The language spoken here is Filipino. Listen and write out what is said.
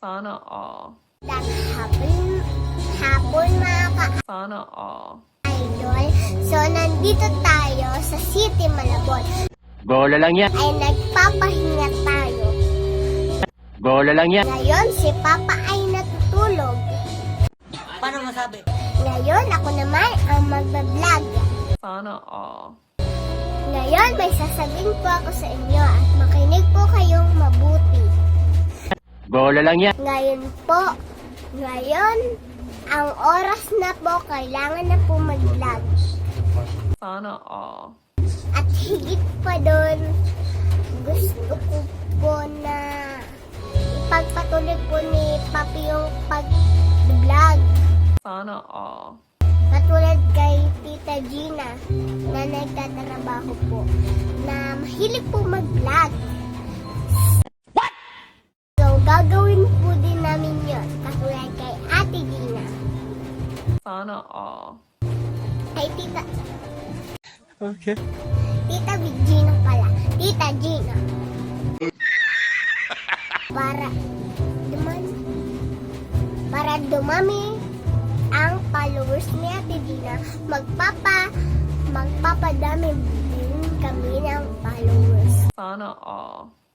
Sana all. Hapon mga Sana all. ka-idol. So, nandito tayo sa City Malabon. Bola lang yan. Ay nagpapahinga tayo. Bola lang yan. Ngayon, si Papa ay natutulog. Paano masabi? Ngayon, ako naman ang magbablog. Sana all. Ngayon, may sasabihin po ako sa inyo at makinig po kayong mabuti. Bola lang yan. Ngayon, ang oras na po, kailangan na po mag-vlog. Sana all. At higit pa doon, gusto ko po na ipagpatuloy po ni Papi yung pag-vlog. Sana all. Katulad kay Tita Gina na nagtatrabaho po, na mahilig po mag-vlog. What? So, gagawin po din namin yun, katulad kay Ate Gina. Sana all. Kay Tita... Okay. Tita Gina pala. Tita Gina. Para dumami ang followers ni Ate Gina, magpapadami din kami ng followers. Sana all.